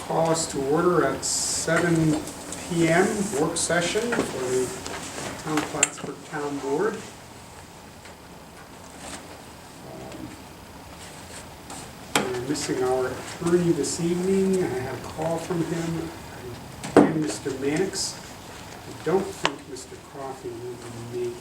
call us to order at 7 p.m. work session for the Town of Plattsburgh Town Board. We're missing our attorney this evening. I had a call from him and Mr. Mannix. I don't think Mr. Coffey will be making.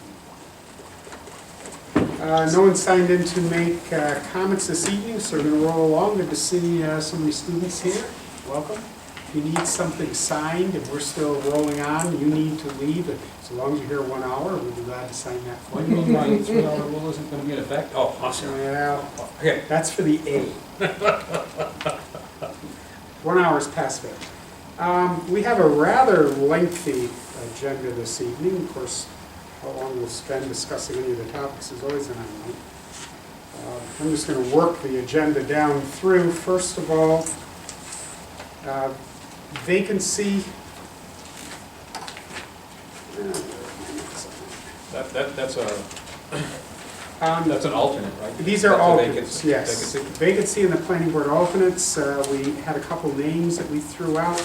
No one signed in to make comments this evening, so we're going to roll along. Good to see so many students here. Welcome. If you need something signed, if we're still rolling on, you need to leave. As long as you're here 1 hour, we'll be glad to sign that for What you. do you mean my 3-hour rule isn't going to be in effect? Oh, awesome. Well, Okay. that's for the A. 1 hour is past it. We have a rather lengthy agenda this evening. Of course, how long we'll spend discussing any of the topics is always an unknown. I'm just going to work the agenda down through. First of all, vacancy. That's an alternate, right? These are That's a alternates, vacancy. yes. Vacancy. Vacancy in the planning board alternates. We had a couple names that we threw out.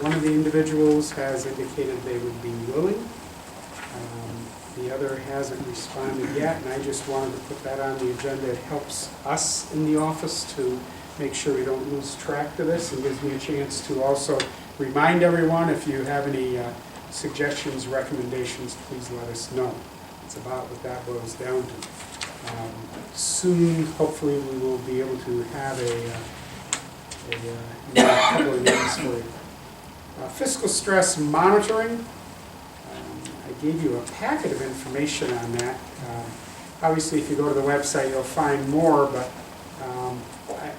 One of the individuals has indicated they would be willing. The other hasn't responded yet, and I just wanted to put that on the agenda. It helps us in the office to make sure we don't lose track of this, and gives me a chance to also remind everyone, if you have any suggestions, recommendations, please let us know. It's about what that boils down to. Soon, hopefully, we will be able to have a couple of names for you. Fiscal stress monitoring. I gave you a packet of information on that. Obviously, if you go to the website, you'll find more, but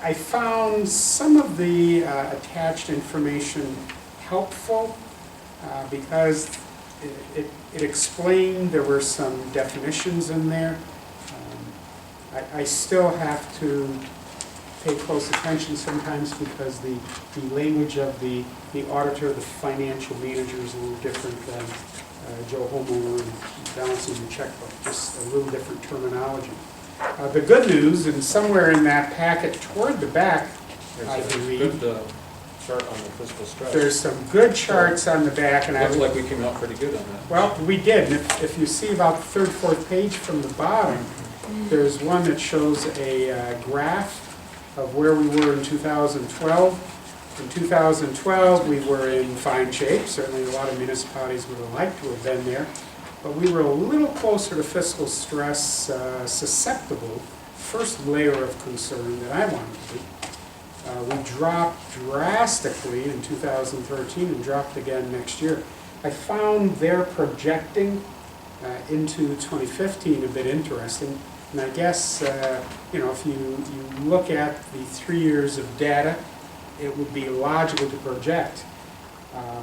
I found some of the attached information helpful because it explained, there were some definitions in there. I still have to pay close attention sometimes because the language of the auditor, the financial manager is a little different than Joe Homeowner and balancing the checkbook, just a little different terminology. The good news, and somewhere in that packet toward the back, I believe, Good chart on the fiscal stress. there's some good charts on the back. And Looks like we came out pretty good on that. well, we did. And if you see about the third, fourth page from the bottom, there's one that shows a graph of where we were in 2012. In 2012, we were in fine shape. Certainly a lot of municipalities would have liked to have been there. But we were a little closer to fiscal stress susceptible, first layer of concern that I wanted to be. We dropped drastically in 2013 and dropped again next year. I found their projecting into 2015 a bit interesting. And I guess, if you look at the 3 years of data, it would be logical to project. I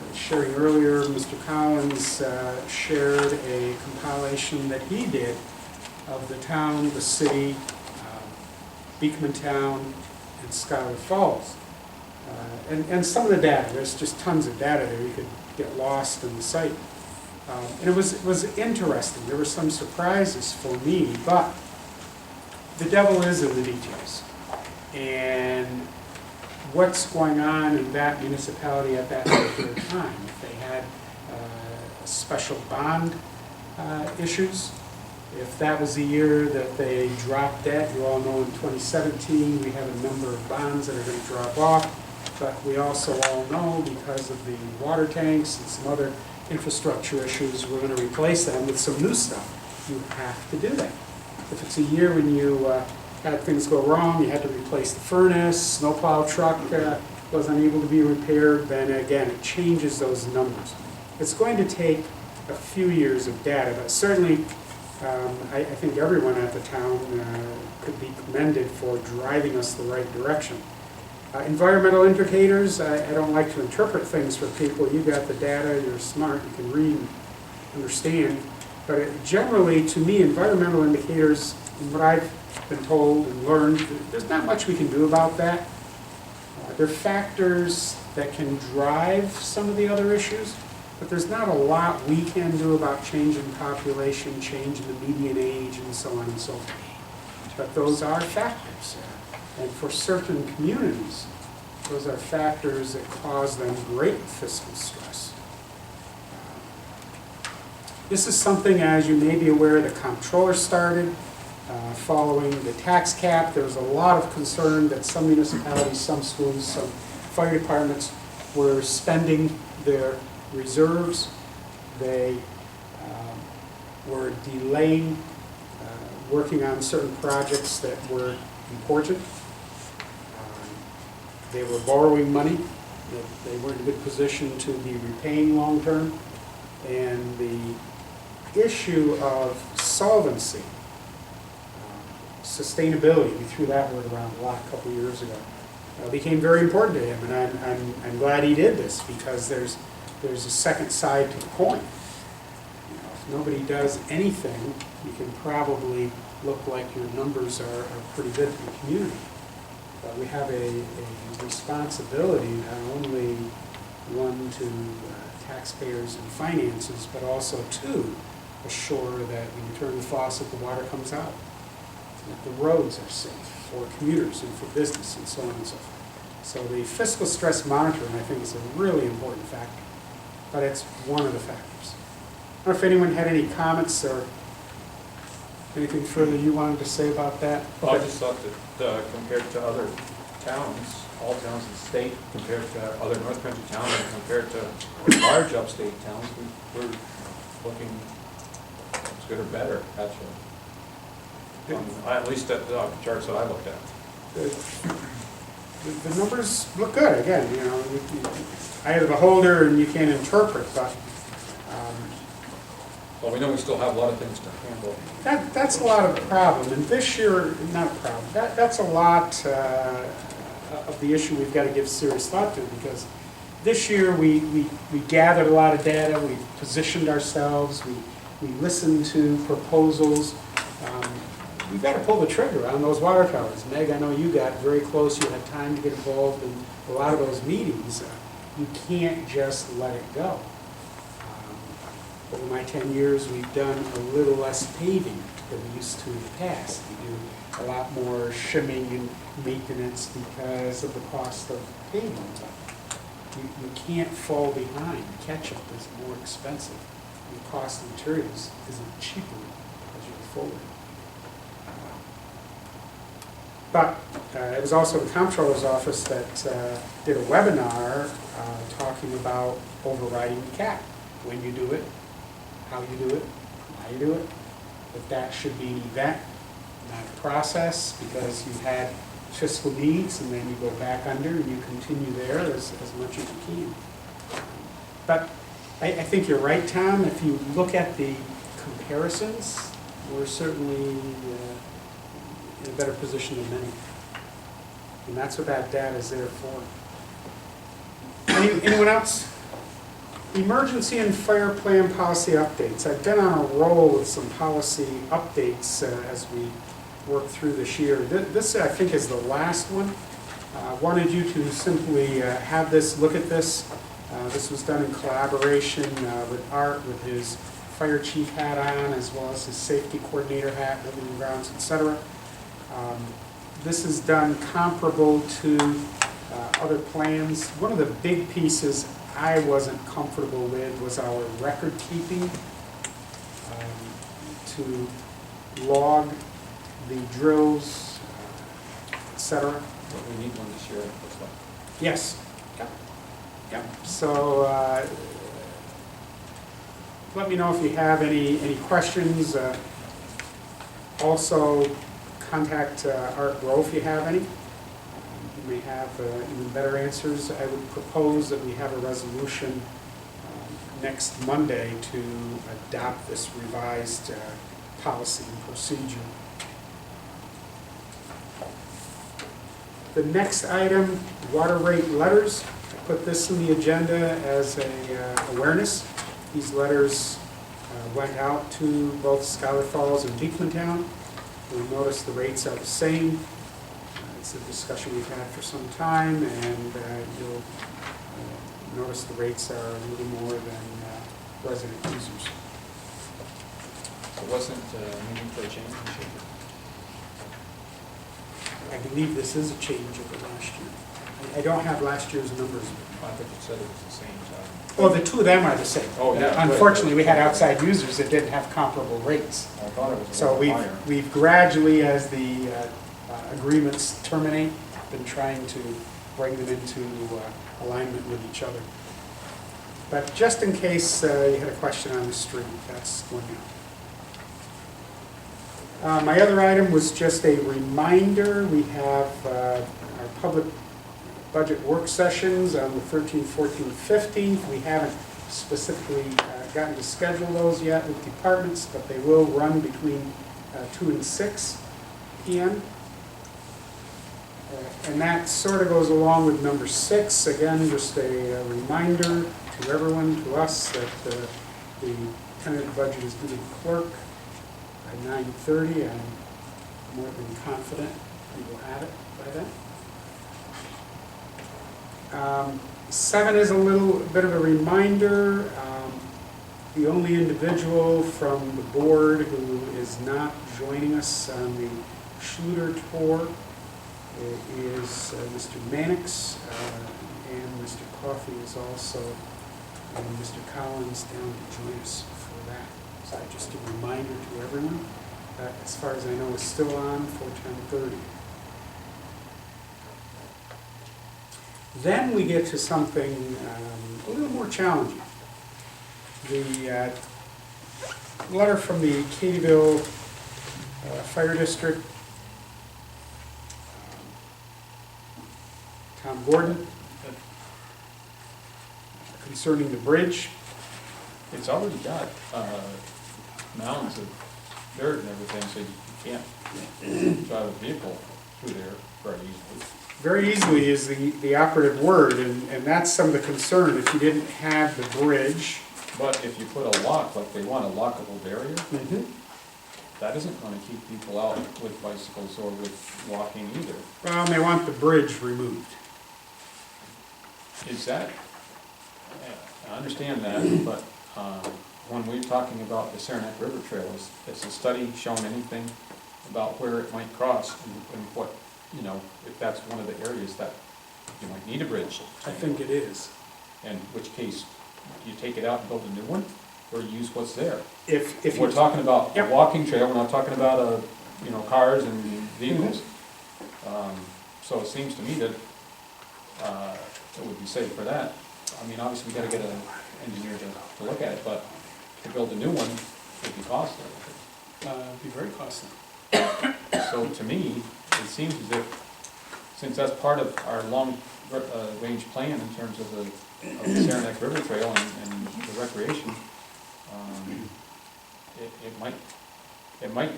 was sharing earlier, Mr. Collins shared a compilation that he did of the town, the city, Beekman Town, and Scholar Falls. And some of the data, there's just tons of data there, you could get lost in the site. And it was interesting. There were some surprises for me, but the devil is in the details. And what's going on in that municipality at that particular time? If they had special bond issues, if that was the year that they dropped debt, you all know in 2017 we have a number of bonds that are going to drop off, but we also all know because of the water tanks and some other infrastructure issues, we're going to replace them with some new stuff. You have to do that. If it's a year when you had things go wrong, you had to replace the furnace, snowplow truck was unable to be repaired, then again, it changes those numbers. It's going to take a few years of data, but certainly I think everyone at the town could be commended for driving us the right direction. Environmental indicators, I don't like to interpret things for people. You got the data, you're smart, you can read and understand. But generally, to me, environmental indicators, what I've been told and learned, there's not much we can do about that. They're factors that can drive some of the other issues, but there's not a lot we can do about change in population, change in the median age, and so on and so forth. But those are factors. And for certain communities, Those are factors that cause them great fiscal stress. This is something, as you may be aware, the comptroller started following the tax cap. There was a lot of concern that some municipalities, some schools, some fire departments were spending their reserves. They were delaying working on certain projects that were important. They were borrowing money that they weren't in a good position to be repaying long-term. And the issue of solvency, sustainability, we threw that word around a lot a couple of years ago, became very important to him. And I'm glad he did this, because there's a second side to the coin. If nobody does anything, you can probably look like your numbers are pretty good for the community. But we have a responsibility, not only one to taxpayers and finances, but also to assure that when you turn the faucet, the water comes out, that the roads are safe for commuters and for business and so on and so forth. So the fiscal stress monitoring, I think, is a really important factor, but it's one of the factors. I don't know if anyone had any comments or anything further you wanted to say about that? Well, I just thought that compared to other towns, all towns in the state, compared to other North Country towns, and compared to large upstate towns, we're looking as good or better, actually. At least at the charts that I looked at. The numbers look good. Again, eye of the beholder, and you can't interpret, but well, we know we still have a lot of things to handle. that's a lot of the problem. And this year, not a problem. That's a lot of the issue we've got to give serious thought to, because this year we gathered a lot of data, we positioned ourselves, we listened to proposals. We've got to pull the trigger on those water towers. Meg, I know you got very close. You had time to get involved in a lot of those meetings. You can't just let it go. Over my 10 years, we've done a little less paving than we used to in the past. We do a lot more shimming and maintenance because of the cost of paving. You can't fall behind. Catch-up is more expensive. The cost of materials isn't cheaper as you go forward. But it was also the comptroller's office that did a webinar talking about overriding the cap. When you do it, how you do it, why you do it. But that should be an event, not a process, because you had fiscal needs and then you go back under and you continue there as much as you can. But I think you're right, Tom. If you look at the comparisons, we're certainly in a better position than many. And that's what that data is there for. Anyone else? Emergency and fire plan policy updates. I've been on a roll with some policy updates as we work through this year. This, I think, is the last one. Wanted you to simply have this, look at this. This was done in collaboration with Art, with his fire chief hat on, as well as his safety coordinator hat, building and grounds, etc. This is done comparable to other plans. One of the big pieces I wasn't comfortable with was our record keeping, to log the drills, etc. But we need one this year, it looks like. Yes. Yep. So let me know if you have any questions. Also, contact Art Grove if you have any. You may have even better answers. I would propose that we have a resolution next Monday to adopt this revised policy and procedure. The next item, water rate letters. I put this in the agenda as a awareness. These letters went out to both Scholar Falls and Beekmantown. You'll notice the rates are the same. It's a discussion we've had for some time, and you'll notice the rates are a little more than resident users. It wasn't needing for a change this year. I believe this is a change over last year. I don't have last year's numbers. I thought you said it was the same, so. Well, the two of them are the same. Oh, yeah. Unfortunately, we had outside users that didn't have comparable rates. I thought it was a So little higher. we've gradually, as the agreements terminate, been trying to bring them into alignment with each other. But just in case you had a question on the street, that's going on. My other item was just a reminder. We have our public budget work sessions on the 13th, 14th, 15th. We haven't specifically gotten to schedule those yet with departments, but they will run between 2 and 6 p.m. And that sort of goes along with number 6. Again, just a reminder to everyone, to us, that the tentative budget is due to the clerk by 9:30. I'm more than confident we will have it by then. 7 is a little bit of a reminder. The only individual from the board who is not joining us on the Schluter tour is Mr. Mannix, and Mr. Coffey is also, and Mr. Collins down to join us for that. So just a reminder to everyone, as far as I know, is still on for 10:30. Then we get to something a little more challenging. The letter from the Katyville Fire District, Tom Gordon, concerning the bridge. It's already got mounds of dirt and everything, so you can't drive a vehicle through there very easily. Very easily is the operative word, and that's some of the concern. If you didn't have the bridge, But if you put a lock, like they want a lockable barrier, that isn't gonna keep people out with bicycles or with walking either. well, they want the bridge removed. Is that, I understand that, but when we're talking about the Saranac River Trail, has the study shown anything about where it might cross and what, you know, if that's one of the areas that you might need a bridge? I think it is. In which case, you take it out and build a new one, or use what's there? If We're you, talking about a Yep. walking trail, we're not talking about cars and vehicles. So it seems to me that it would be safe for that. I mean, obviously, we gotta get an engineer to look at it, but to build a new one would be costly. be very costly. So to me, it seems as if, since that's part of our long-range plan in terms of the Saranac River Trail and the recreation, it might,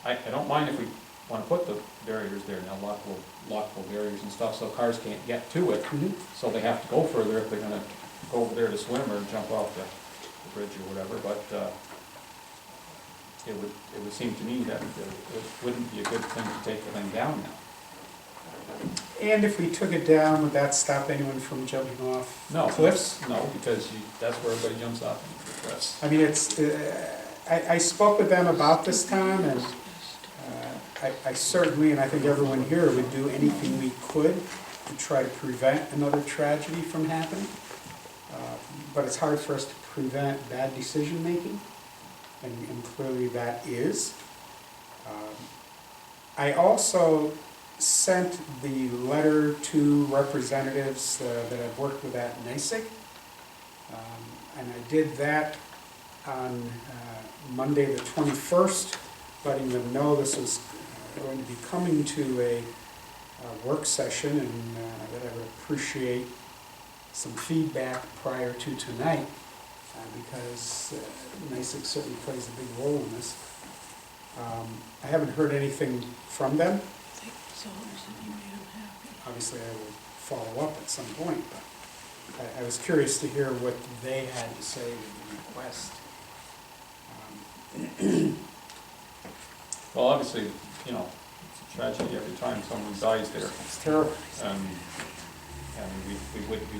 I don't mind if we want to put the barriers there now, lockable barriers and stuff, so cars can't get to it, so they have to go further if they're gonna go over there to swim or jump off the bridge or whatever, but it would seem to me that it wouldn't be a good thing to take the thing down now. And if we took it down, would that stop anyone from jumping off No. cliffs? No, because that's where everybody jumps off the cliffs. I mean, it's, I spoke with them about this, Tom, and I certainly, and I think everyone here would do anything we could to try to prevent another tragedy from happening. But it's hard for us to prevent bad decision-making, and clearly that is. I also sent the letter to representatives that I've worked with at NYSEG, and I did that on Monday the 21st, letting them know this was going to be coming to a work session, and that I would appreciate some feedback prior to tonight, because NYSEG certainly plays a big role in this. I haven't heard anything from them. Obviously, I will follow up at some point, but I was curious to hear what they had to say with the request. Well, obviously, it's a tragedy every time someone dies there. It's terrible. And we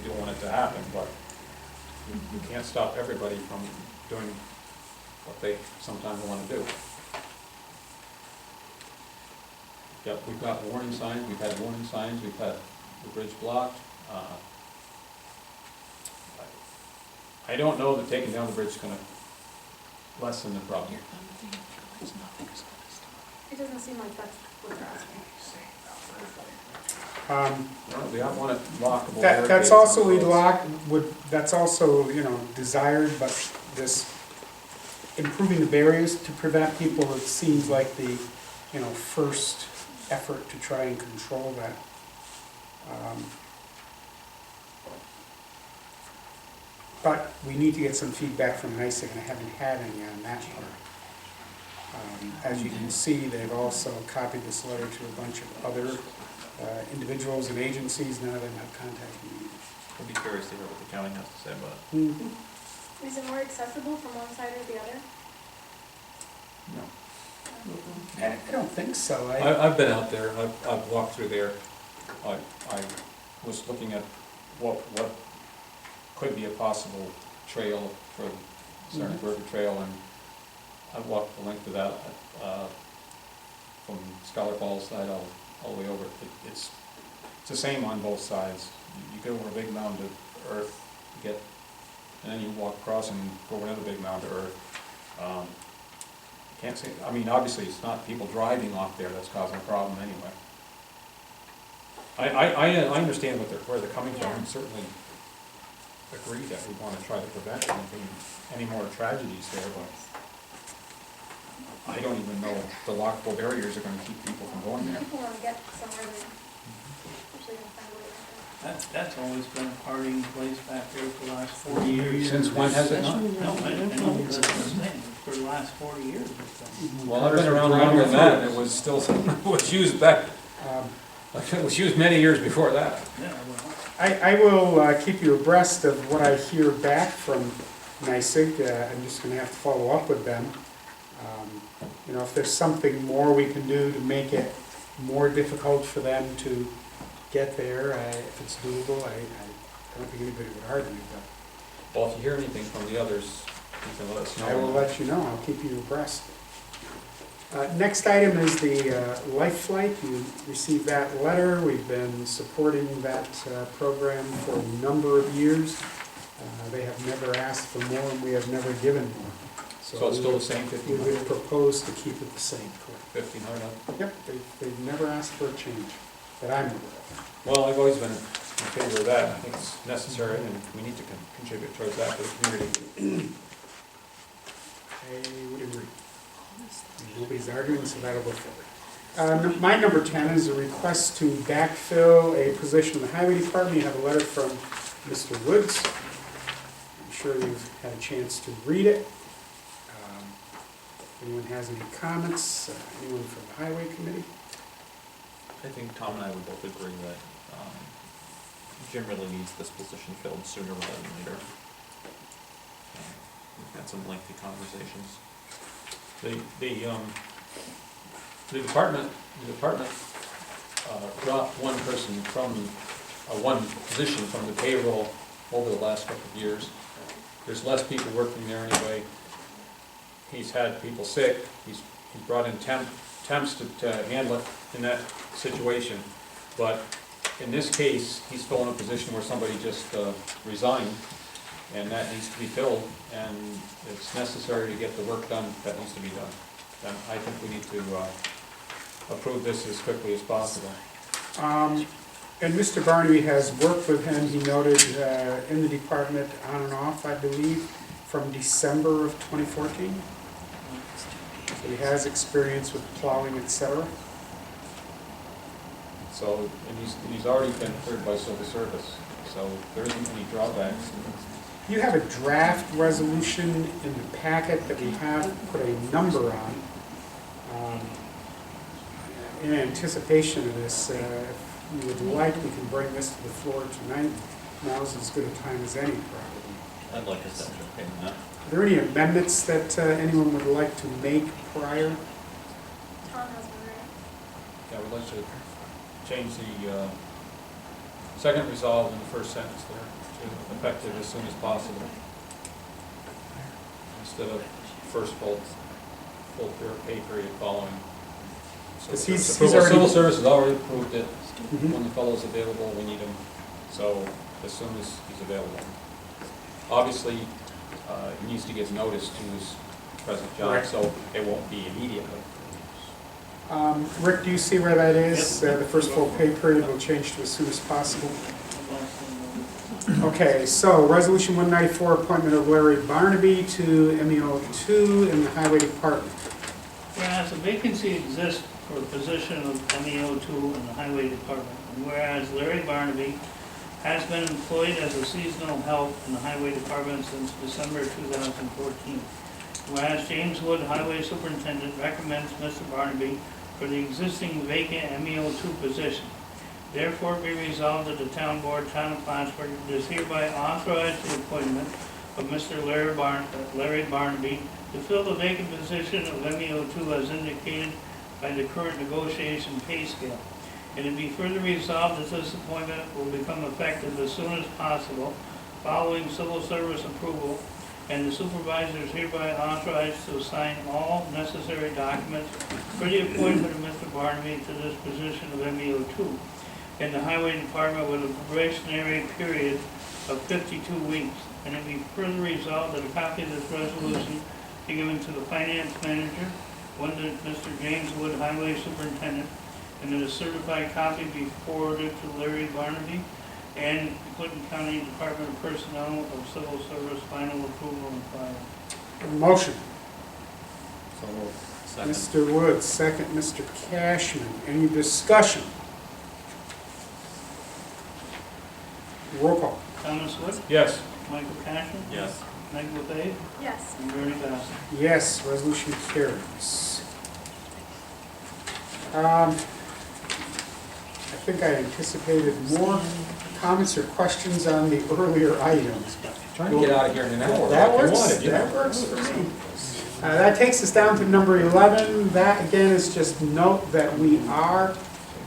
don't want it to happen, but we can't stop everybody from doing what they sometimes want to do. Yep, we've got warning signs, we've had warning signs, we've had the bridge blocked. I don't know that taking down the bridge is gonna lessen the problem. It doesn't seem like that's what they're asking. Well, they want it lockable. That's barricades also on we the roads. that's also, you know, desired, but this improving the barriers to prevent people, it seems like the, you know, first effort to try and control that. But we need to get some feedback from NICEAG, and I haven't had any on that part. As you can see, they've also copied this letter to a bunch of other individuals and agencies. None of them have contacted me. I'd be curious to hear what the county has to say about it. Is it more accessible from one side or the other? No. I don't think so. I've been out there, I've walked through there. I was looking at what could be a possible trail for the Sarnaburger Trail, and I walked the length of that from Scholar Falls side all the way over. It's the same on both sides. You go over a big mound of earth, and then you walk across and go over another big mound of earth. Can't say, I mean, obviously it's not people driving off there that's causing a problem anyway. I understand where they're coming from, Yeah. and certainly agree that we want to try to prevent any more tragedies there, but I don't even know if the lockable barriers are going to keep people from going there. People want to get somewhere, they usually gonna find a way like That's always been a partying place back there for the last 40 years. Since when has it not? No, I don't know, that's what I'm saying, for the last 40 years it's been. Well, I've been around longer than that, and it was still, it was used back, it was used many years before that. Yeah, well, I will keep you abreast of what I hear back from NICEAG. I'm just going to have to follow up with them. You know, if there's something more we can do to make it more difficult for them to get there, if it's doable, I don't think anybody would argue, but Well, if you hear anything from the others, you can let us know. I will let you know. I'll keep you abreast. Next item is the Life Flight. You received that letter. We've been supporting that program for a number of years. They have never asked for more, and we have never given more. So it's still the same We 1,500? would propose to keep it the same, correct? 1,500? Yep, they've never asked for a change that I'm aware of. Well, I've always been in favor of that. I think it's necessary, and we need to contribute towards that for the community. I would agree. Nobody's arguing, so that'll go forward. My number 10 is a request to backfill a position in the Highway Department. You have a letter from Mr. Woods. I'm sure you've had a chance to read it. Anyone has any comments? Anyone from the Highway Committee? I think Tom and I would both agree that Jim really needs this position filled sooner rather than later. We've had some lengthy conversations. The department dropped one person from, one position from the payroll over the last couple of years. There's less people working there anyway. He's had people sick. He's brought in temps to handle it in that situation. But in this case, he's filling a position where somebody just resigned, and that needs to be filled, and it's necessary to get the work done that needs to be done. And I think we need to approve this as quickly as possible. And Mr. Barnaby has worked with him, he noted, in the department on and off, I believe, from December of 2014. So he has experience with plowing, etc. So, and he's already been cleared by civil service, so there isn't any drawbacks. You have a draft resolution in the packet that we have put a number on. In anticipation of this, if you would like, we can bring this to the floor tonight. Now's as good a time as any, probably. I'd like us to entertain that. Are there any amendments that anyone would like to make prior? that. Tom has one, right? Yeah, we'd like to change the second resolve in the first sentence there to effective as soon as possible, instead of first full pay period following. Because he's Civil already- service has already approved it. Mhm. when the fellow's available, we need him, so as soon as he's available. Obviously, he needs to give notice to his present job, Right. so it won't be immediately. Rick, do you see where that is? The first full pay period will change to as soon as possible. Okay, so Resolution 194, appointment of Larry Barnaby to MEO 2 in the Highway Department. Whereas a vacancy exists for the position of MEO2 in the Highway Department, and whereas Larry Barnaby has been employed as a seasonal help in the Highway Department since December 2014. Whereas James Wood, Highway Superintendent, recommends Mr. Barnaby for the existing vacant MEO2 position. Therefore be resolved that the Town Board, Town of Plattsburgh, does hereby authorize the appointment of Mr. Larry Barnaby to fill the vacant position of MEO2 as indicated by the current negotiation pay scale. And it be further resolved that this appointment will become effective as soon as possible following civil service approval, and the supervisor is hereby authorized to sign all necessary documents for the appointment of Mr. Barnaby to this position of MEO2 in the Highway Department with a probationary period of 52 weeks. And it be further resolved that a copy of this resolution be given to the finance manager, one to Mr. James Wood, Highway Superintendent, and that a certified copy be forwarded to Larry Barnaby and the Clinton County Department of Personnel of Civil Service final approval and file. Motion. So moved. Second. Mr. Woods, second. Mr. Cashman. Any discussion? Roll call. Thomas Wood, Yes. Michael Cashman, Yes. Meg LeBay, Yes. and Bernie Bassett. Yes, resolution carries. I think I anticipated more comments or questions on the earlier items. Trying to get out of here in an hour. That if you works, wanted, you know. that works for me. That takes us down to number 11. That again is just note that we are,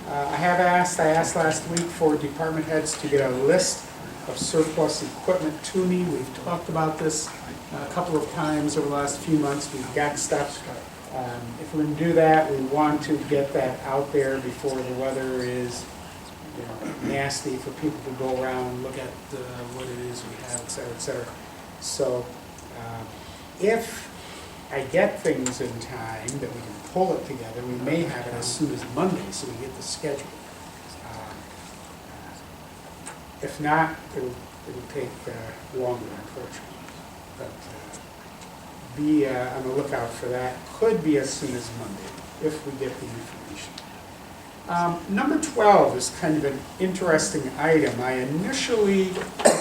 I asked last week for department heads to get a list of surplus equipment to me. We've talked about this a couple of times over the last few months. We've got stuff. If we're going to do that, we want to get that out there before the weather is, you know, nasty for people to go around and look at what it is we have, et cetera, et cetera. So if I get things in time that we can pull it together, we may have it as soon as Monday, so we get the schedule. If not, it'll take longer, unfortunately. But be on the lookout for that. Could be as soon as Monday, if we get the information. Number 12 is kind of an interesting item. I initially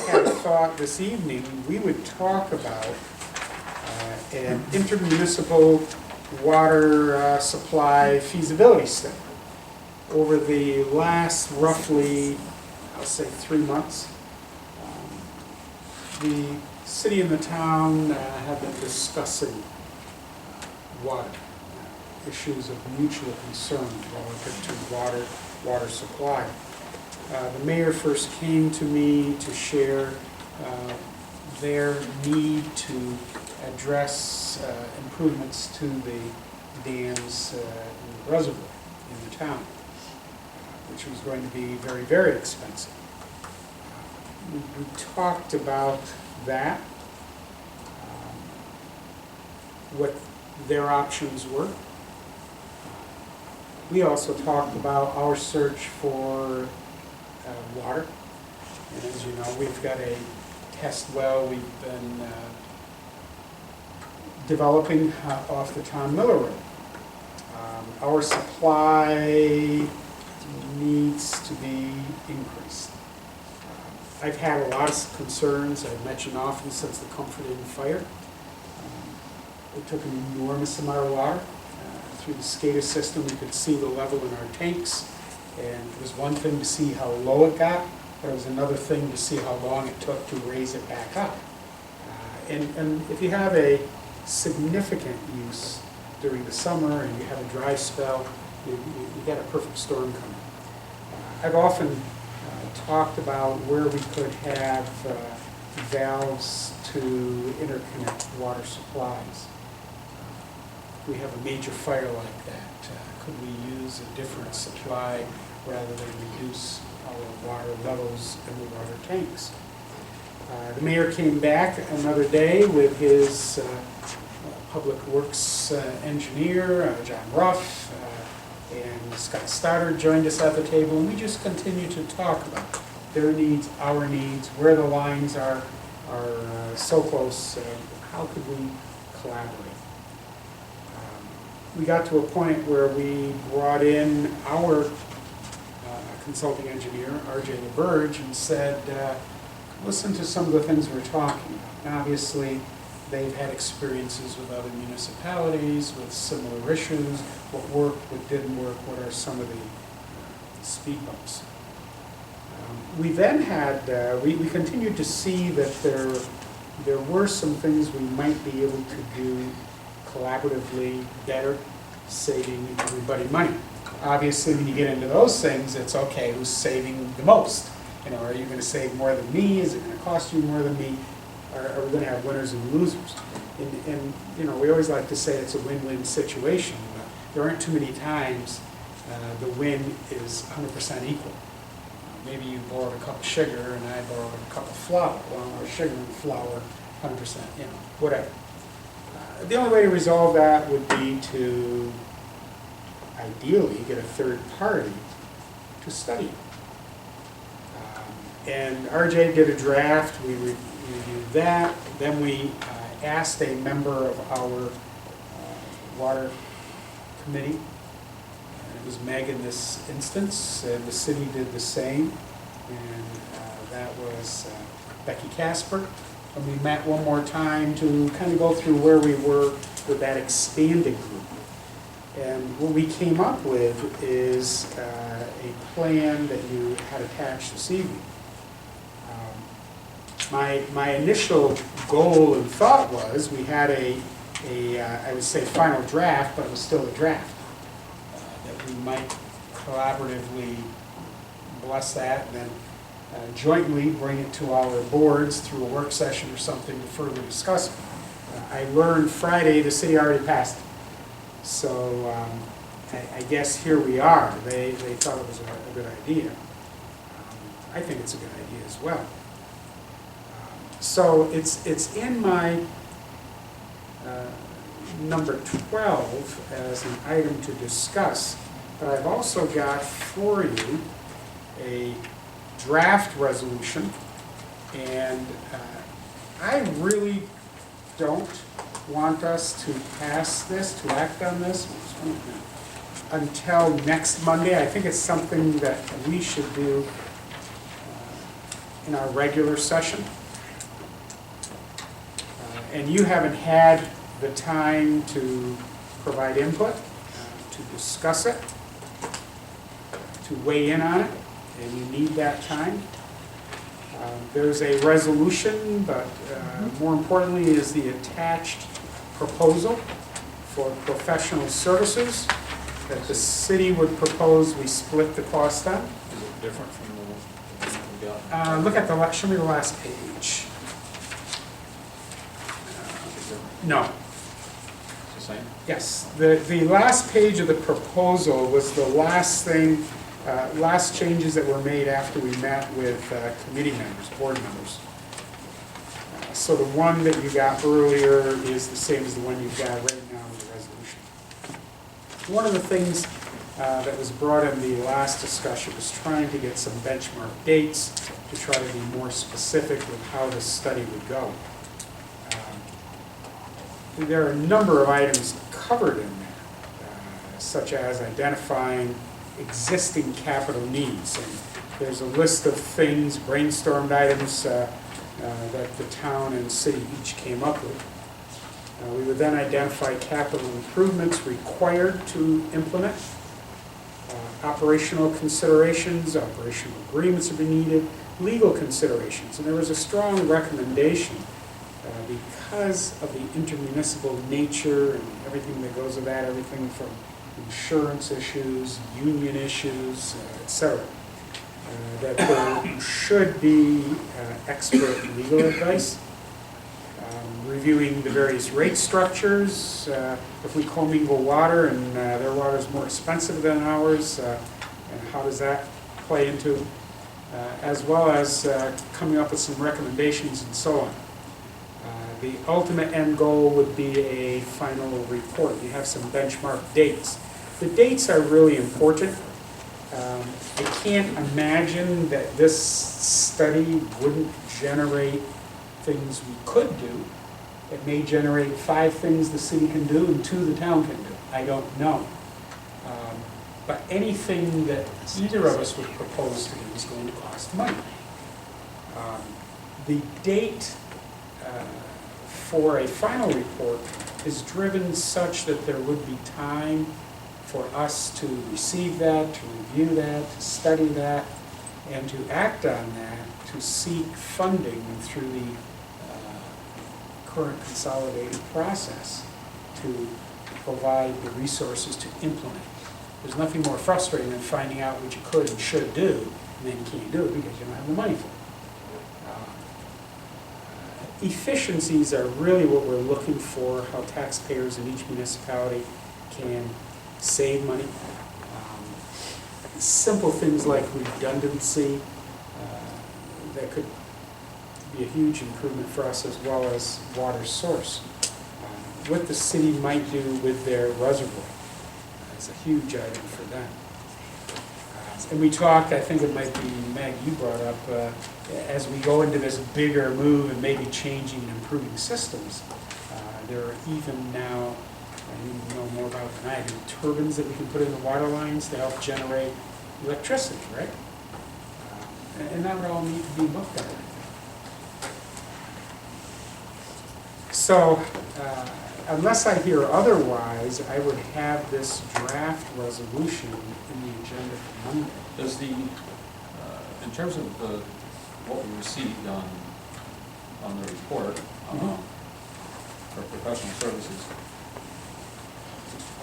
had thought this evening we would talk about an intermunicipal water supply feasibility study. Over the last roughly, I'll say 3 months, the city and the town have been discussing water, issues of mutual concern relative to water supply. The mayor first came to me to share their need to address improvements to the dams in the reservoir in the town, which was going to be very, very expensive. We talked about that, what their options were. We also talked about our search for water. And as you know, we've got a test well we've been developing off the Tom Miller Road. Our supply needs to be increased. I've had a lot of concerns, I've mentioned often since the Comfort Inn fire. We took an enormous amount of water through the SCADA system. We could see the level in our tanks, and it was one thing to see how low it got, but it was another thing to see how long it took to raise it back up. And if you have a significant use during the summer and you have a dry spell, you got a perfect storm coming. I've often talked about where we could have valves to interconnect water supplies. If we have a major fire like that, could we use a different supply rather than reduce our water levels in the water tanks. The mayor came back another day with his public works engineer, John Ruff, and Scott Stoddard joined us at the table, and we just continued to talk about their needs, our needs, where the lines are so close, how could we collaborate. We got to a point where we brought in our consulting engineer, RJ LaBerge, and said, listen to some of the things we're talking about. And obviously, they've had experiences with other municipalities, with similar issues, what worked, what didn't work, what are some of the speed bumps. We then had, we continued to see that there were some things we might be able to do collaboratively better, saving everybody money. Obviously, when you get into those things, it's okay, who's saving the most? You know, are you going to save more than me? Is it going to cost you more than me? Are we going to have winners and losers? And you know, we always like to say it's a win-win situation, but there aren't too many times the win is 100% equal. Maybe you borrowed a cup of sugar and I borrowed a cup of flour. Well, our sugar and flour, 100%, you know, whatever. The only way to resolve that would be to ideally get a third party to study it. And RJ did a draft, we reviewed that, then we asked a member of our water committee, and it was Meg in this instance, and the city did the same, and that was Becky Casper. And we met one more time to kind of go through where we were with that expanded group. And what we came up with is a plan that you had attached this evening. My initial goal and thought was we had I would say final draft, but it was still a draft. That we might collaboratively bless that and then jointly bring it to our boards through a work session or something to further discuss. I learned Friday the city already passed it. So I guess here we are. They thought it was a good idea. I think it's a good idea as well. So it's in my number 12 as an item to discuss, but I've also got for you a draft resolution, and I really don't want us to pass this, to act on this, until next Monday. I think it's something that we should do in our regular session. And you haven't had the time to provide input, to discuss it, to weigh in on it, and you need that time. There's a resolution, but more importantly is the attached proposal for professional services that the city would propose we split the cost on. Is it different from the one we got? Look at the, show me the last page. No. It's the same? Yes, the last page of the proposal was the last thing, last changes that were made after we met with committee members, board members. So the one that you got earlier is the same as the one you've got right now in the resolution. One of the things that was brought in the last discussion was trying to get some benchmark dates to try to be more specific with how the study would go. There are a number of items covered in there, such as identifying existing capital needs. And there's a list of things, brainstormed items that the town and city each came up with. We would then identify capital improvements required to implement, operational considerations, operational agreements would be needed, legal considerations. And there was a strong recommendation because of the intermunicipal nature and everything that goes with that, everything from insurance issues, union issues, etc., that there should be expert legal advice, reviewing the various rate structures. If we commingle water and their water is more expensive than ours, and how does that play into, as well as coming up with some recommendations and so on. The ultimate end goal would be a final report. You have some benchmark dates. The dates are really important. I can't imagine that this study wouldn't generate things we could do. It may generate 5 things the city can do and 2 the town can do. I don't know. But anything that either of us would propose to do is going to cost money. The date for a final report is driven such that there would be time for us to receive that, to review that, to study that, and to act on that, to seek funding through the current consolidated process to provide the resources to implement. There's nothing more frustrating than finding out what you could and should do, and then you can't do it because you don't have the money for it. Efficiencies are really what we're looking for, how taxpayers in each municipality can save money. Simple things like redundancy, that could be a huge improvement for us, as well as water source. What the city might do with their reservoir is a huge item for them. And we talked, I think it might be Meg, you brought up, as we go into this bigger move and maybe changing and improving systems, there are even now, you know more about it than I do, turbines that we can put in the water lines to help generate electricity, right? And that would all need to be looked at. So, unless I hear otherwise, I would have this draft resolution in the agenda for Monday. Does the, in terms of what we received on the report for professional services,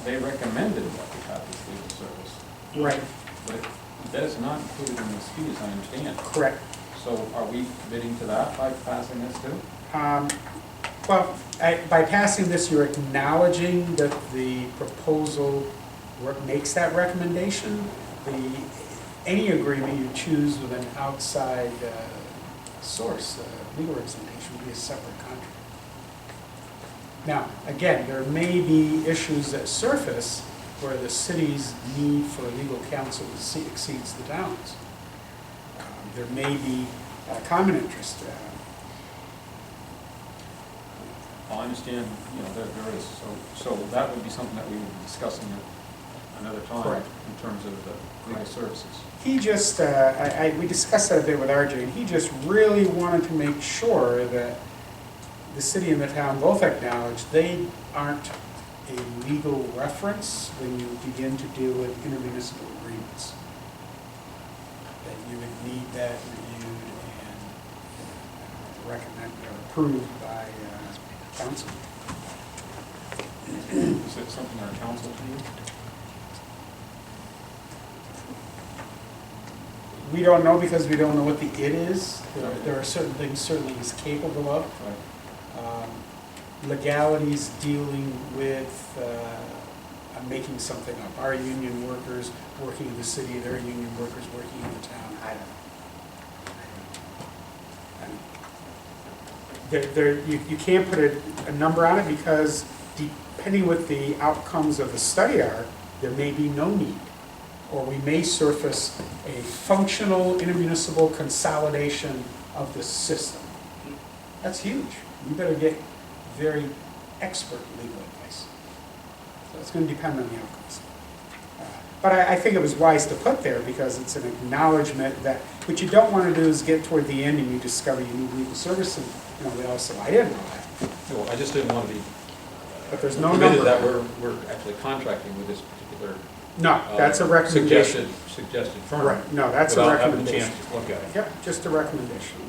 they recommended that we have this legal service. Right. But that is not included in this fee, as I understand. Correct. So are we committing to that by passing this too? Well, by passing this, you're acknowledging that the proposal makes that recommendation. Any agreement you choose with an outside source, legal representation, would be a separate contract. Now, again, there may be issues that surface where the city's need for legal counsel exceeds the town's. There may be common interest. I understand, there is. So that would be something that we would be discussing at another time. Correct. In terms of the legal services. He just, we discussed that a bit with RJ, and he just really wanted to make sure that the city and the town both acknowledge they aren't a legal reference when you begin to deal with intermunicipal agreements. That you would need that reviewed and recommended or approved by council. Is it something our council can do? We don't know because we don't know what the "it" is. There are certain things certainly he's capable of. Right. Legalities dealing with making something up. Our union workers working in the city, their union workers working in the town. I don't know. You can't put a number on it because depending what the outcomes of the study are, there may be no need. Or we may surface a functional intermunicipal consolidation of the system. That's huge. You better get very expert legal advice. So it's going to depend on the outcomes. But I think it was wise to put there because it's an acknowledgement that what you don't want to do is get toward the end and you discover you need legal service, and we all say, I didn't know that. No, I just didn't want to be But there's no committed number. that we're actually contracting with this particular No, that's a recommendation. suggested firm. Right, no, that's a without having a recommendation. chance to look at it. Yep, just a recommendation.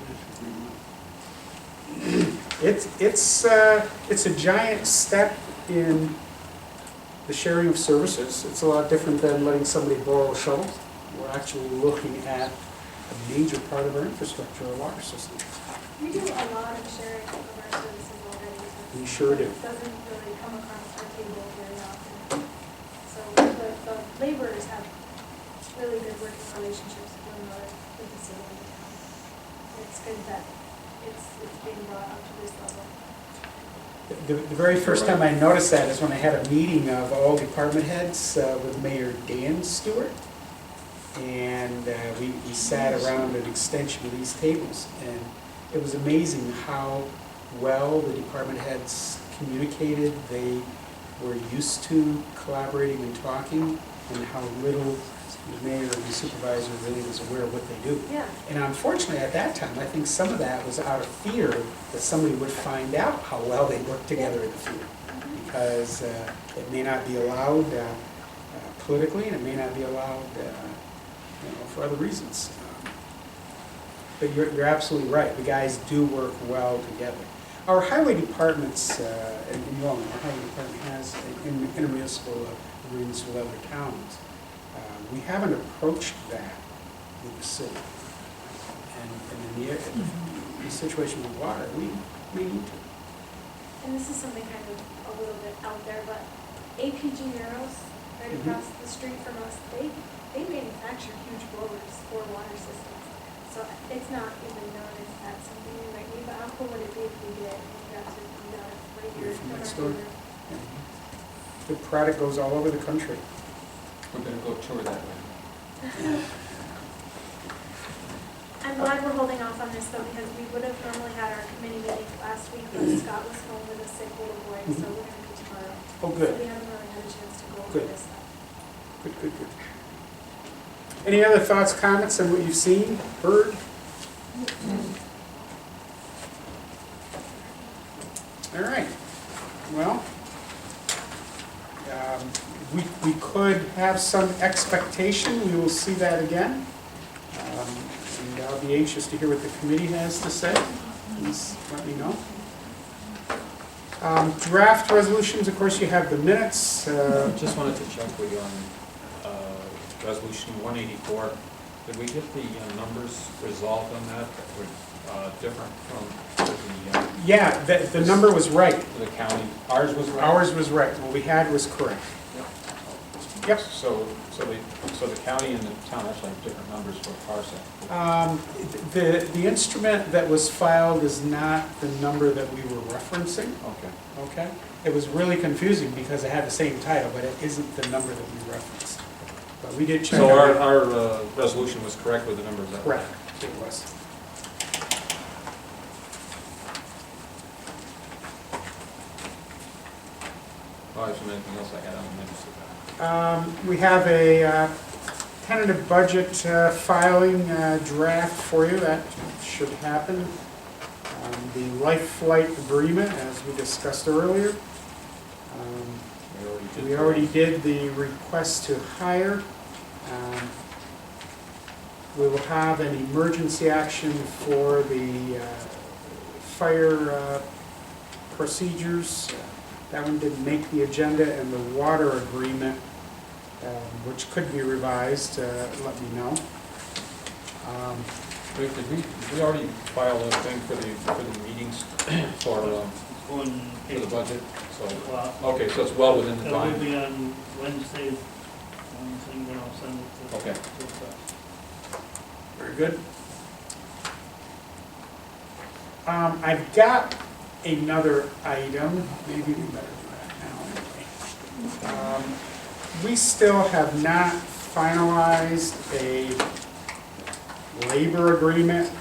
It's a giant step in the sharing of services. It's a lot different than letting somebody borrow a shovel. We're actually looking at a major part of our infrastructure, our water system. We do a lot of sharing of our services already. We sure do. It doesn't really come across our table very often. So the laborers have really good working relationships with one another, with the city and the town. And it's good that it's being brought up to this level. The very first time I noticed that is when I had a meeting of all department heads with Mayor Dan Stewart. And we sat around an extension of these tables, and it was amazing how well the department heads communicated. They were used to collaborating and talking, and how little the mayor and the supervisor really was aware of what they do. Yeah. And unfortunately, at that time, I think some of that was out of fear that somebody would find out how well they worked together in the field. Because it may not be allowed politically, and it may not be allowed for other reasons. But you're absolutely right. The guys do work well together. Our highway departments, and you all know, our highway department has intermunicipal agreements with other towns. We haven't approached that with the city. And in the situation with water, we need to. And this is something kind of a little bit out there, but APG Euros, right across the street from us, they manufacture huge blowers for water systems. So it's not even known if that's something we might need, but how cool would it be if we did, and we got to do that right here in Next our door. corner? The product goes all over the country. We're gonna go tour that way. I'm glad we're holding off on this though, because we would have normally had our committee meeting last week, but Scott was home with a sick little boy, so we're gonna do tomorrow. Oh, So good. we haven't really had a chance to go over Good. this stuff. Good. Any other thoughts, comments on what you've seen, heard? All right. Well, we could have some expectation. We will see that again. And I'll be anxious to hear what the committee has to say. Please let me know. Draft resolutions, of course, you have the minutes. Just wanted to check with you on resolution 184. Did we get the numbers resolved on that were different from the Yeah, the number was right. the county? Ours was right? Ours was right. What we had was correct. Yep. So the county and the town actually have different numbers for parsec. The instrument that was filed is not the number that we were referencing, Okay. okay? It was really confusing because it had the same title, but it isn't the number that we referenced. But we did check. So out- our resolution was correct with the numbers that were? Correct, it was. Oh, there's anything else I had on the minutes of that? We have a tentative budget filing draft for you. That should happen. The life flight agreement, as we discussed earlier. We already did the request to hire. We will have an emergency action for the fire procedures. That one didn't make the agenda, and the water agreement, which could be revised, let me know. Did we already file a thing for the meetings for the budget? So, Well, okay, so it's well within the it will time. be on Wednesday, then I'll send it to. Okay. to us. Very good. I've got another item, maybe we better do that now anyway. We still have not finalized a labor agreement.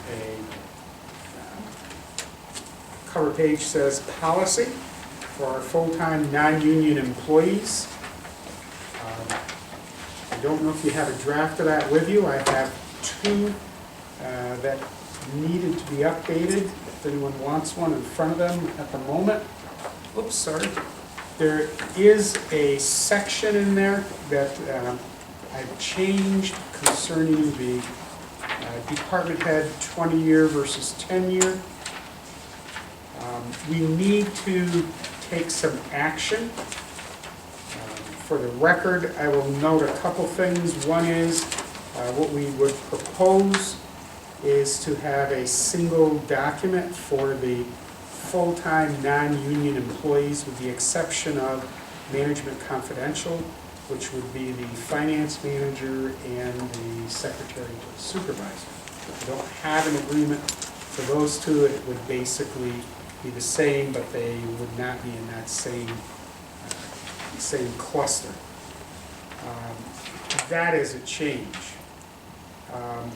Cover page says policy for our full-time non-union employees. I don't know if you have a draft of that with you. I have two that needed to be updated. If anyone wants one in front of them at the moment. Oops, sorry. There is a section in there that I've changed concerning the department head 20-year versus 10-year. We need to take some action. For the record, I will note a couple things. One is what we would propose is to have a single document for the full-time non-union employees with the exception of management confidential. which would be the finance manager and the secretary to the supervisor. We don't have an agreement for those two. It would basically be the same, but they would not be in that same cluster. That is a change.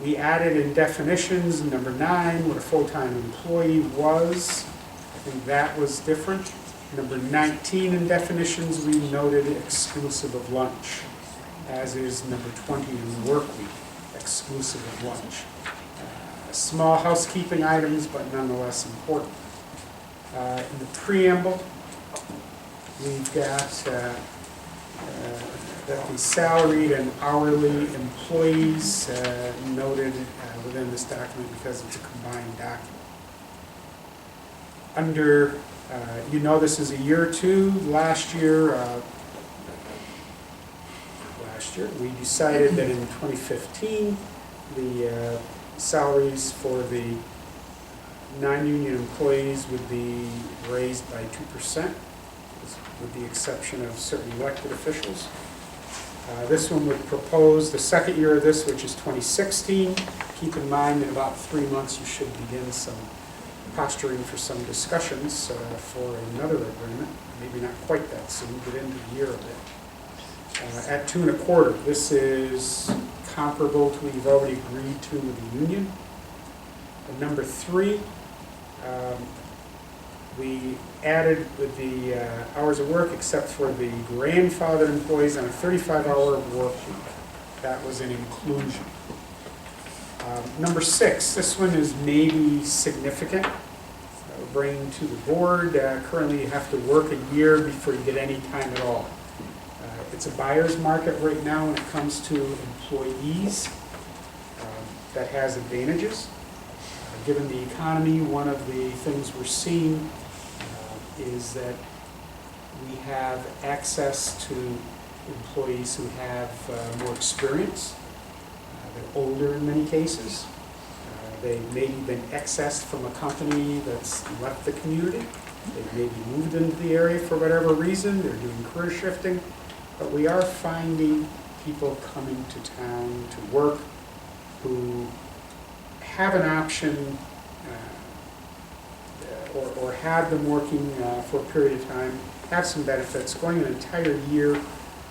We added in definitions, number 9, what a full-time employee was. I think that was different. Number 19 in definitions, we noted exclusive of lunch, as is number 20 in work week, exclusive of lunch. Small housekeeping items, but nonetheless important. In the preamble, we've got that the salaried and hourly employees noted within this document because it's a combined document. Under, this is a year or two. Last year, we decided that in 2015, the salaries for the non-union employees would be raised by 2%, with the exception of certain elected officials. This one would propose the second year of this, which is 2016. Keep in mind, in about 3 months, you should begin some posturing for some discussions for another agreement. Maybe not quite that soon, but into the year of it. At 2 1/4, this is comparable to what you've already agreed to with the union. Number 3, we added with the hours of work except for the grandfathered employees on a 35-hour work week. That was an inclusion. Number 6, this one is maybe significant. Bringing to the board, currently you have to work a year before you get any time at all. It's a buyer's market right now when it comes to employees. That has advantages. Given the economy, one of the things we're seeing is that we have access to employees who have more experience. They're older in many cases. They've maybe been accessed from a company that's left the community. They've maybe moved into the area for whatever reason. They're doing career shifting. But we are finding people coming to town to work who have an option or have been working for a period of time, have some benefits. Going an entire year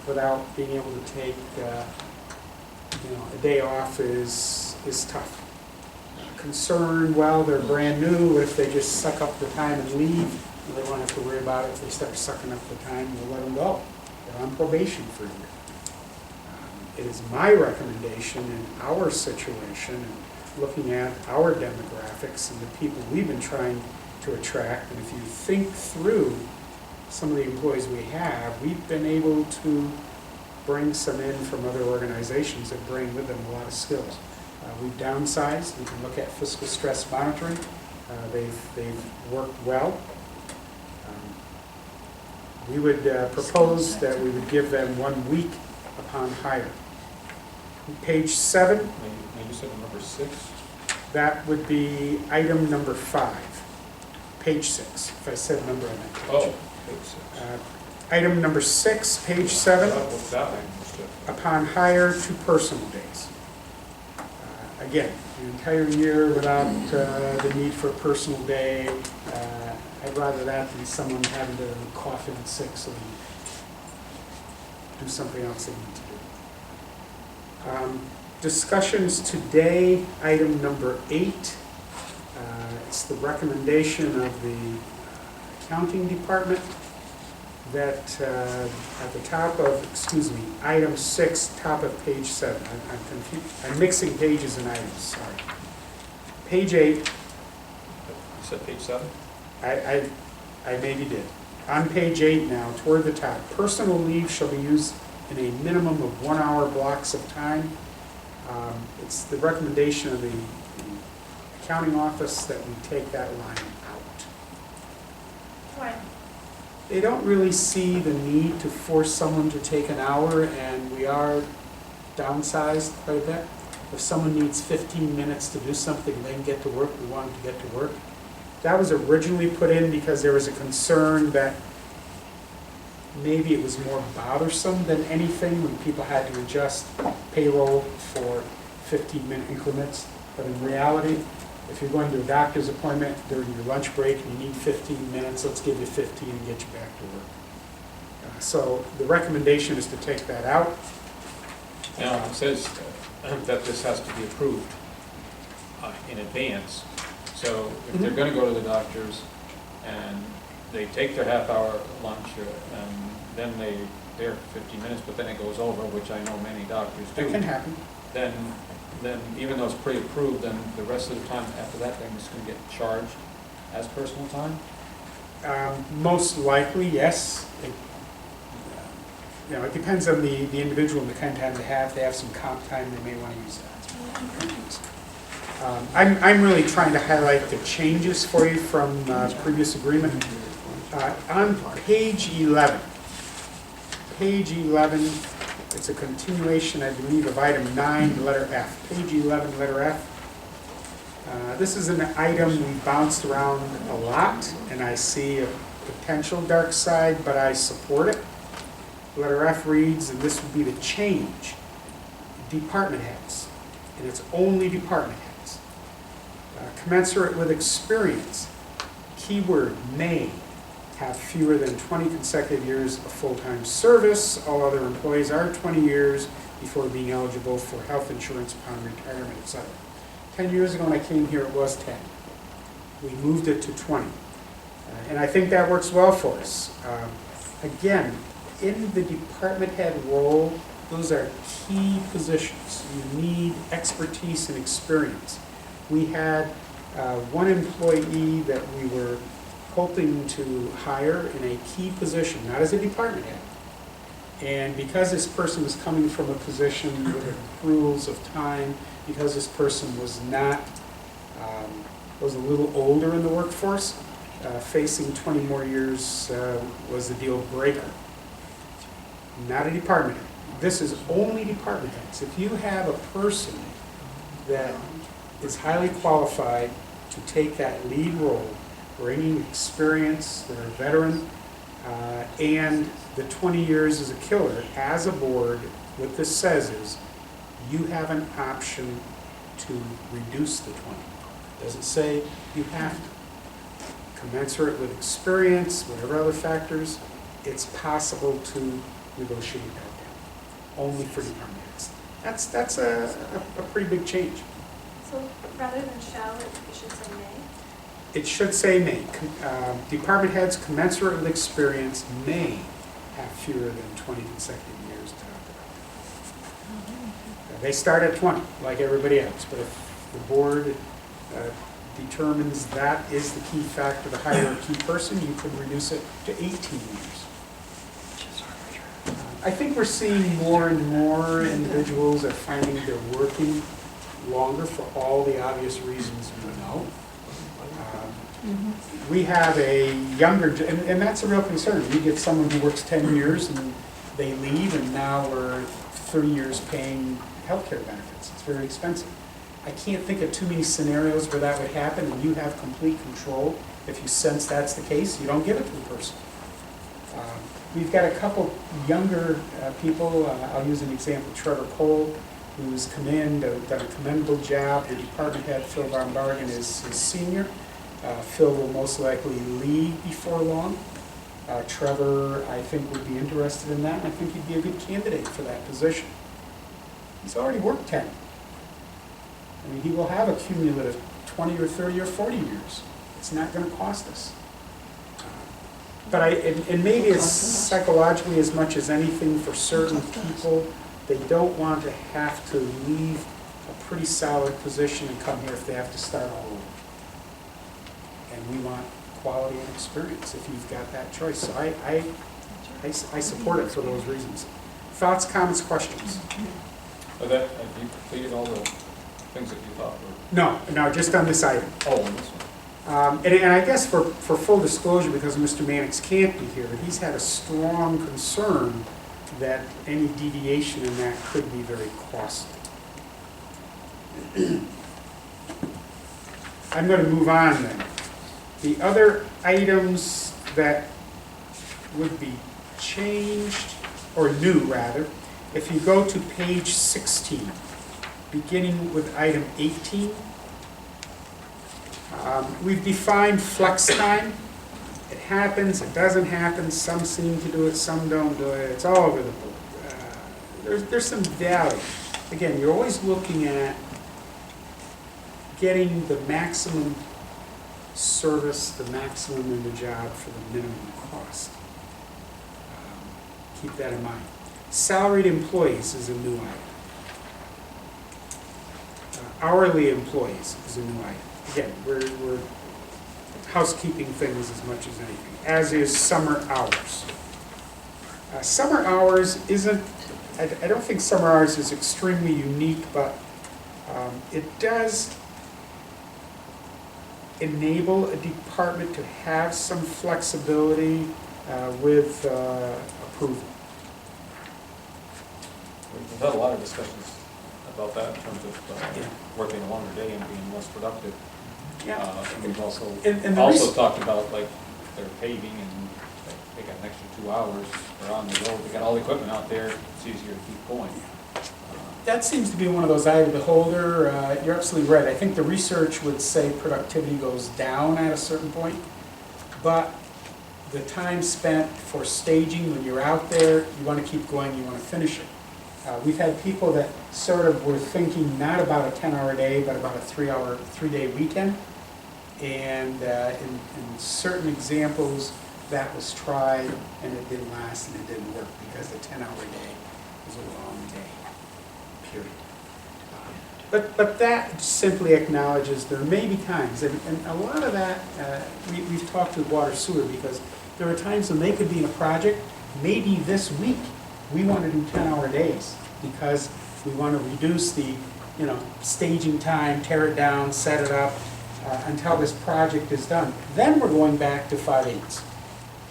without being able to take a day off is tough. Concern, well, they're brand new. If they just suck up the time and leave, they won't have to worry about it. If they start sucking up the time, we'll let them go. They're on probation for a year. It is my recommendation in our situation, and looking at our demographics and the people we've been trying to attract, and if you think through some of the employees we have, we've been able to bring some in from other organizations that bring with them a lot of skills. We've downsized. We can look at fiscal stress monitoring. They've worked well. We would propose that we would give them 1 week upon hire. Page 7. Maybe said number 6. That would be item number 5. Page 6. If I said number, I meant page. Oh, page 6. Item number 6, page 7. That I understood. Upon hire, 2 personal days. Again, an entire year without the need for a personal day. I'd rather that than someone having to cough in sick so they do something else they need to do. Discussions today, item number 8. It's the recommendation of the accounting department that at the top of, item 6, top of page 7. I'm confused. I'm mixing pages and items, sorry. Page 8. You said page 7? I maybe did. On page 8 now, toward the top, personal leave shall be used in a minimum of 1 hour blocks of time. It's the recommendation of the accounting office that we take that line out. Why? They don't really see the need to force someone to take an hour, and we are downsized quite a bit. If someone needs 15 minutes to do something and then get to work, we want them to get to work. That was originally put in because there was a concern that maybe it was more bothersome than anything when people had to adjust payroll for 15-minute increments. But in reality, if you're going to a doctor's appointment during your lunch break and you need 15 minutes, let's give you 15 and get you back to work. So the recommendation is to take that out. Now, it says that this has to be approved in advance. So if they're gonna go to the doctors and they take their half-hour lunch, and then they're 15 minutes, but then it goes over, which I know many doctors do. That can happen. Then even though it's pre-approved, then the rest of the time after that, they're just gonna get charged as personal time? Most likely, yes. It depends on the individual and the kind of time they have. If they have some comp time, they may want to use that. I'm really trying to highlight the changes for you from previous agreement. On page 11, it's a continuation, I believe, of item 9, letter F. Page 11, letter F. This is an item we bounced around a lot, and I see a potential dark side, but I support it. Letter F reads, and this would be the change, department heads, and it's only department heads. Commensurate with experience, keyword may have fewer than 20 consecutive years of full-time service. All other employees are 20 years before being eligible for health insurance upon retirement, etc. 10 years ago when I came here, it was 10. We moved it to 20. And I think that works well for us. Again, in the department head role, those are key positions. You need expertise and experience. We had one employee that we were hoping to hire in a key position, not as a department head. And because this person was coming from a position with accruals of time, because this person was not, was a little older in the workforce, facing 20 more years was a deal breaker. Not a department head. This is only department heads. If you have a person that is highly qualified to take that lead role, bringing experience, they're a veteran, and the 20 years is a killer, as a board, what this says is you have an option to reduce the 20. Does it say you have to? Commensurate with experience, whatever other factors, it's possible to negotiate that down, only for department heads. That's a pretty big change. So rather than shall, it should say may? It should say may. Department heads commensurate with experience may have fewer than 20 consecutive years to operate. They start at 20, like everybody else, but if the board determines that is the key factor to hire a key person, you could reduce it to 18 years. I think we're seeing more and more individuals are finding they're working longer for all the obvious reasons we know. We have a younger, and that's a real concern. We get someone who works 10 years and they leave, and now we're 30 years paying healthcare benefits. It's very expensive. I can't think of too many scenarios where that would happen, and you have complete control. If you sense that's the case, you don't give it to the person. We've got a couple younger people. I'll use an example, Trevor Cole, who's come in, done a commendable job. The department head, Phil Von Bargen, is senior. Phil will most likely leave before long. Trevor, I think, would be interested in that, and I think he'd be a good candidate for that position. He's already worked 10. I mean, he will have a cumulative 20 or 30 or 40 years. It's not going to cost us. But and maybe it's psychologically as much as anything for certain people, they don't want to have to leave a pretty solid position and come here if they have to start all over. And we want quality and experience if you've got that choice. So I support it for those reasons. Thoughts, comments, questions? Have you completed all the things that you thought were? No, just on this item. Oh, on this one. And I guess for full disclosure, because Mr. Mannix can't be here, he's had a strong concern that any deviation in that could be very costly. I'm going to move on then. The other items that would be changed, or new rather, if you go to page 16, beginning with item 18, we've defined flex time. It happens, it doesn't happen, some seem to do it, some don't do it, it's all over the board. There's some value. Again, you're always looking at getting the maximum service, the maximum in the job for the minimum cost. Keep that in mind. Salaried employees is a new item. Hourly employees is a new item. Again, we're housekeeping things as much as anything, as is summer hours. Summer hours isn't, I don't think summer hours is extremely unique, but it does enable a department to have some flexibility with approval. We've had a lot of discussions about that in terms of working a longer day and being less productive. And we've also talked about like their paving and they got an extra 2 hours, they're on the road, they got all the equipment out there, it's easier to keep going. That seems to be one of those eye of the beholder. You're absolutely right. I think the research would say productivity goes down at a certain point, but the time spent for staging when you're out there, you want to keep going, you want to finish it. We've had people that sort of were thinking not about a 10-hour day, but about a 3-day weekend. And in certain examples, that was tried, and it didn't last, and it didn't work, because the 10-hour day was a long day, period. But that simply acknowledges there may be times, and a lot of that, we've talked with water sewer, because there are times when they could be in a project, maybe this week, we want to do 10-hour days, because we want to reduce the, staging time, tear it down, set it up, until this project is done. Then we're going back to 5/8.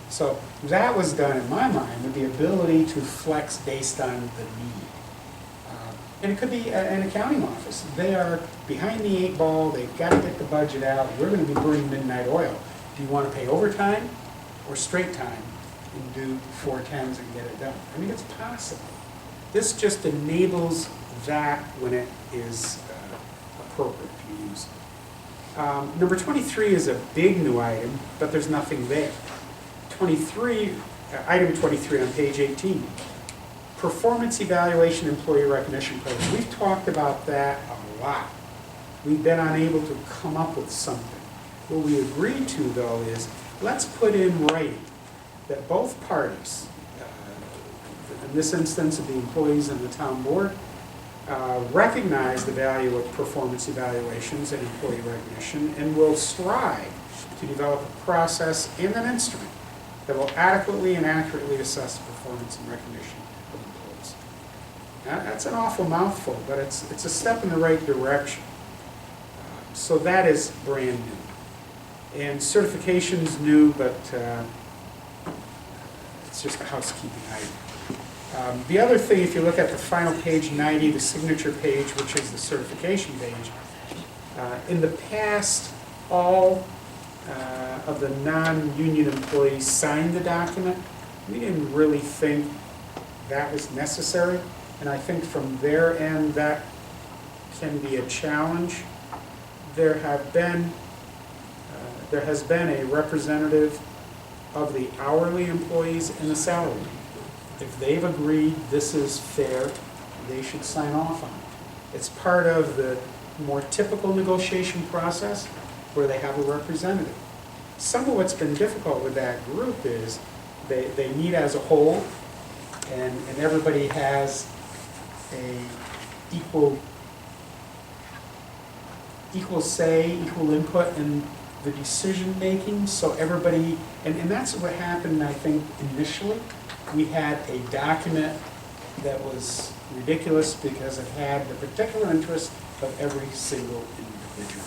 So that was done in my mind with the ability to flex based on the need. And it could be an accounting office. They are behind the 8 ball, they've got to get the budget out, we're going to be burning midnight oil. Do you want to pay overtime or straight time and do 4 10s and get it done? I mean, it's possible. This just enables that when it is appropriate to be used. Number 23 is a big new item, but there's nothing there. Item 23 on page 18, performance evaluation employee recognition program. We've talked about that a lot. We've been unable to come up with something. What we agreed to, though, is let's put in writing that both parties, in this instance of the employees and the town board, recognize the value of performance evaluations and employee recognition, and will strive to develop a process and an instrument that will adequately and accurately assess the performance and recognition of employees. Now, that's an awful mouthful, but it's a step in the right direction. So that is brand new. And certification's new, but it's just a housekeeping item. The other thing, if you look at the final page 90, the signature page, which is the certification page, in the past, all of the non-union employees signed the document. We didn't really think that was necessary, and I think from their end that can be a challenge. There has been a representative of the hourly employees and the salary. If they've agreed this is fair, they should sign off on it. It's part of the more typical negotiation process where they have a representative. Some of what's been difficult with that group is they meet as a whole, and everybody has a equal say, equal input in the decision making. So everybody, and that's what happened, I think, initially. We had a document that was ridiculous because it had the particular interest of every single individual.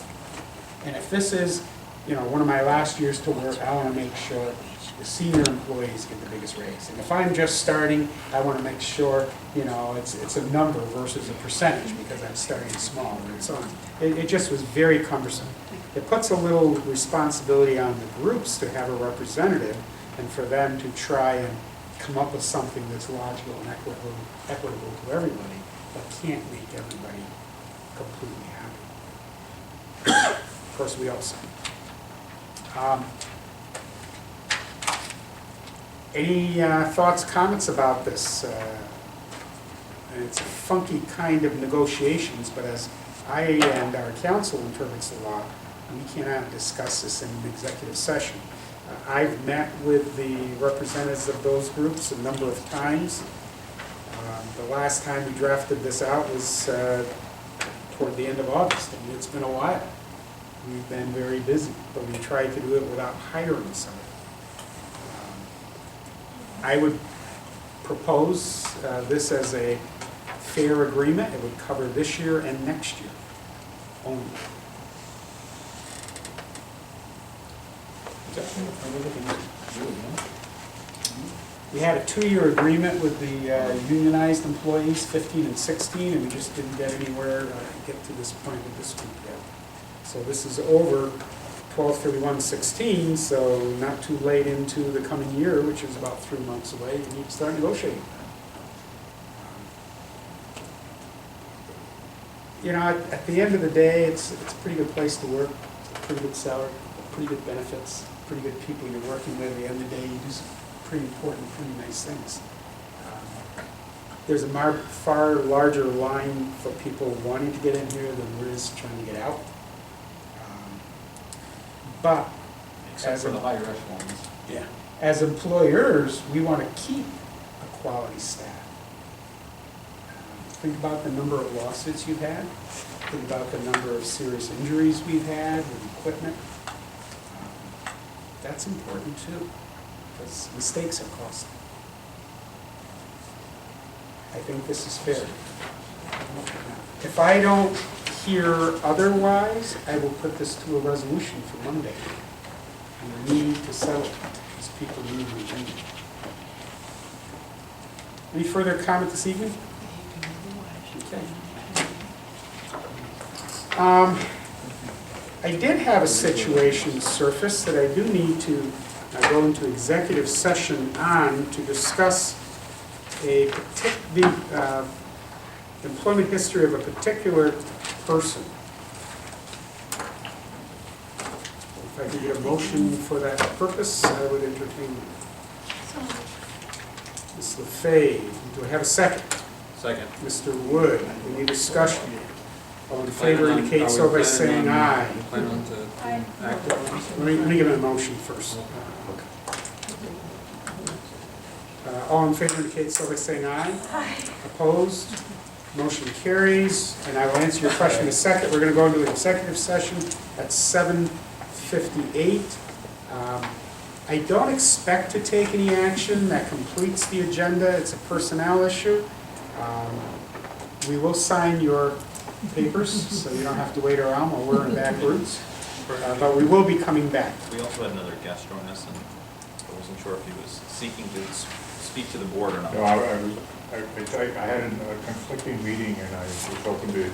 And if this is, one of my last years to work, I want to make sure the senior employees get the biggest raise. And if I'm just starting, I want to make sure, it's a number versus a percentage because I'm starting small and so on. It just was very cumbersome. It puts a little responsibility on the groups to have a representative and for them to try and come up with something that's logical and equitable to everybody, but can't make everybody completely happy. Of course, we also. Any thoughts, comments about this? It's a funky kind of negotiations, but as I and our counsel interprets the law, we cannot discuss this in an executive session. I've met with the representatives of those groups a number of times. The last time we drafted this out was toward the end of August. I mean, it's been a while. We've been very busy, but we tried to do it without hiring somebody. I would propose this as a fair agreement. It would cover this year and next year only. We had a 2-year agreement with the unionized employees, 15 and 16, and we just didn't get anywhere to get to this point with this group yet. So this is over 12/31/16, so not too late into the coming year, which is about 3 months away, we need to start negotiating. You know, at the end of the day, it's a pretty good place to work, pretty good salary, pretty good benefits, pretty good people you're working with. At the end of the day, you do some pretty important, pretty nice things. There's a far larger line for people wanting to get in here than there is trying to get out. But Except for the higher echelons. yeah, as employers, we want to keep a quality staff. Think about the number of lawsuits you've had. Think about the number of serious injuries we've had with equipment. That's important too, because mistakes are costly. I think this is fair. If I don't hear otherwise, I will put this to a resolution for Monday. We need to settle it, because people need review. Any further comment this evening? Okay. I did have a situation surface that I do need to go into executive session on to discuss the employment history of a particular person. If I could get a motion for that purpose, I would entertain it. Ms. LaFave, do I have a second? Second. Mr. Wood, any discussion? All in favor indicate so by saying aye. Plan on to act on this? Let me give it a motion first. All in favor indicate so by saying aye. Aye. Opposed? Motion carries. And I will answer your question in a second. We're going to go into executive session at 7:58. I don't expect to take any action. That completes the agenda. It's a personnel issue. We will sign your papers, so you don't have to wait around while we're in back rooms. But we will be coming back. We also had another guest join us, and I wasn't sure if he was seeking to speak to the board or not. No, I had a conflicting meeting, and I was hoping to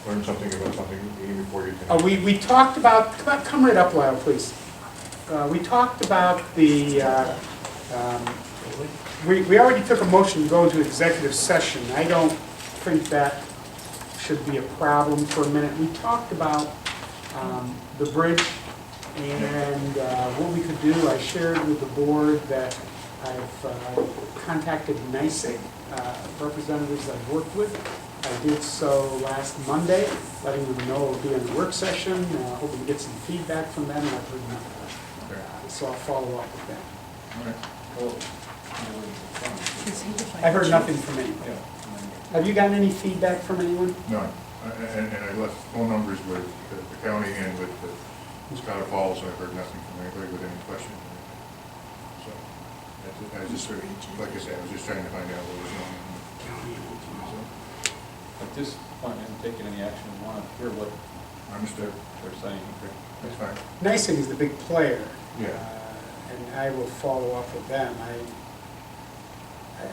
learn something about something even before you tonight. We talked about, come right up, Lyle, please. We talked about the, we already took a motion to go into executive session. I don't think that should be a problem for a minute. We talked about the bridge and what we could do. I shared with the board that I've contacted NYSEG representatives I've worked with. I did so last Monday, letting them know it'll be in the work session, hoping to get some feedback from them, and I've heard nothing. So I'll follow up with them. I heard nothing from anyone. Have you gotten any feedback from anyone? None. And I left phone numbers with the county and with Scott Falls, so I heard nothing from anybody with any questions. So, I was just, like I said, I was just trying to find out what was going on. At this point, I haven't taken any action. I want to hear what Understood. they're saying. That's fine. NYSEG is the big player. Yeah. And I will follow up with them.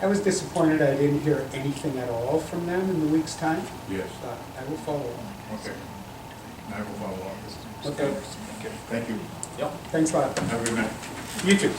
I was disappointed I didn't hear anything at all from them in the week's time, Yes. but I will follow up. Okay. I will follow up. Okay. Thank you. Yep. Thanks a lot. Have a good night. You too.